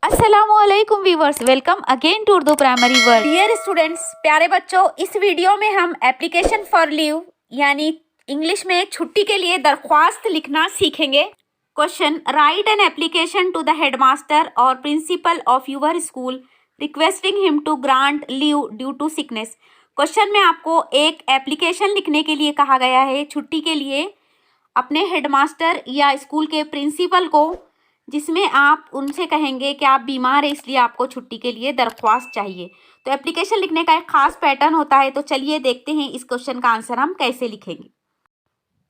अस्सलामुअलैकुम viewers, welcome again to Urdu primary world. Dear students, प्यारे बच्चों, इस वीडियो में हम एप्लीकेशन फॉर लीव यानी इंग्लिश में छुट्टी के लिए दरख्वास्त लिखना सीखेंगे। Question, write an application to the headmaster और principal of your school requesting him to grant leave due to sickness. Question में आपको एक एप्लीकेशन लिखने के लिए कहा गया है छुट्टी के लिए अपने हेडमास्टर या स्कूल के प्रिंसिपल को, जिसमें आप उनसे कहेंगे कि आप बीमार हैं इसलिए आपको छुट्टी के लिए दरख्वास्त चाहिए। तो एप्लीकेशन लिखने का एक खास पैटर्न होता है। तो चलिए देखते हैं इस क्वेश्चन का आंसर हम कैसे लिखेंगे।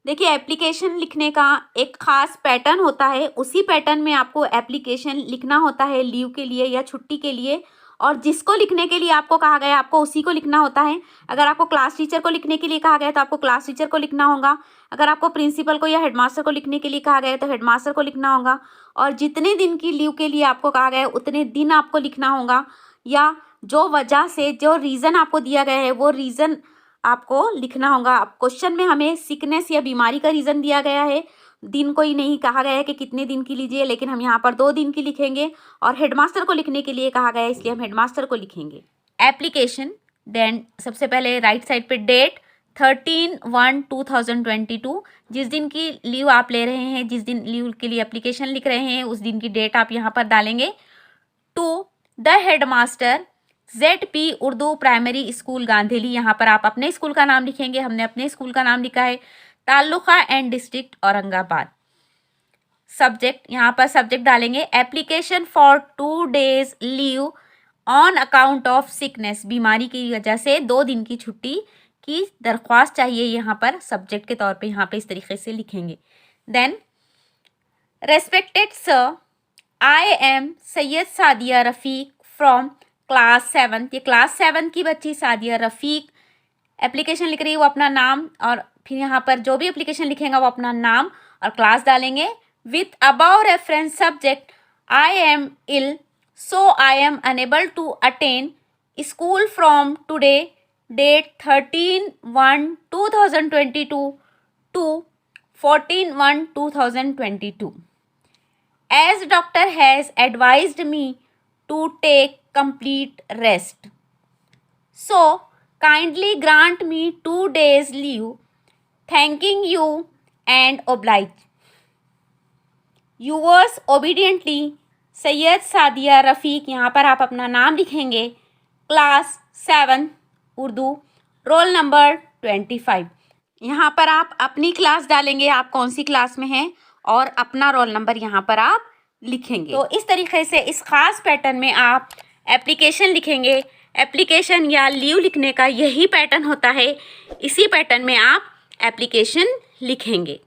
देखिए, एप्लीकेशन लिखने का एक खास पैटर्न होता है। उसी पैटर्न में आपको एप्लीकेशन लिखना होता है लीव के लिए या छुट्टी के लिए, और जिसको लिखने के लिए आपको कहा गया आपको उसी को लिखना होता है। अगर आपको क्लास टीचर को लिखने के लिए कहा गया तो आपको क्लास टीचर को लिखना होगा। अगर आपको प्रिंसिपल को या हेडमास्टर को लिखने के लिए कहा गया है तो हेडमास्टर को लिखना होगा। और जितने दिन की लीव के लिए आपको कहा गया है उतने दिन आपको लिखना होगा, या जो वजह से जो रीज़न आपको दिया गया है वो रीज़न आपको लिखना होगा। अब क्वेश्चन में हमें सिकनेस या बीमारी का रीज़न दिया गया है, दिन कोई नहीं कहा गया है कि कितने दिन की लीजिए, लेकिन हम यहाँ पर 2 दिन की लिखेंगे। और हेडमास्टर को लिखने के लिए कहा गया है इसलिए हम हेडमास्टर को लिखेंगे। एप्लीकेशन, देन सबसे पहले राइट साइड पे डेट 13/1/2022, जिस दिन की लीव आप ले रहे हैं, जिस दिन लीव के लिए एप्लीकेशन लिख रहे हैं उस दिन की डेट आप यहाँ पर डालेंगे। To the headmaster ZP Urdu primary school Gandhili, यहाँ पर आप अपने स्कूल का नाम लिखेंगे। हमने अपने स्कूल का नाम लिखा है taluka and district Aurangabad. Subject, यहाँ पर सब्जेक्ट डालेंगे application for 2 days leave on account of sickness, बीमारी की वजह से 2 दिन की छुट्टी की दरख्वास्त चाहिए। यहाँ पर सब्जेक्ट के तौर पे यहाँ पे इस तरीके से लिखेंगे। Then respected sir, I am Syed Sadia Rafiq from class 7, ये क्लास 7 की बच्ची सादिया रफ़ीक एप्लीकेशन लिख रही है, वो अपना नाम और फिर यहाँ पर जो भी एप्लीकेशन लिखेंगे वो अपना नाम और क्लास डालेंगे। With above reference subject, I am ill so I am unable to attend school from today date 13/1/2022 to 14/1/2022, as doctor has advised me to take complete rest, so kindly grant me 2 days leave, thanking you and oblige yours obediently Syed Sadia Rafiq. यहाँ पर आप अपना नाम लिखेंगे, class 7 Urdu, roll number 25। यहाँ पर आप अपनी क्लास डालेंगे, आप कौन सी क्लास में हैं, और अपना रोल नंबर यहाँ पर आप लिखेंगे। तो इस तरीके से इस खास पैटर्न में आप एप्लीकेशन लिखेंगे। एप्लीकेशन या लीव लिखने का यही पैटर्न होता है, इसी पैटर्न में आप एप्लीकेशन लिखेंगे।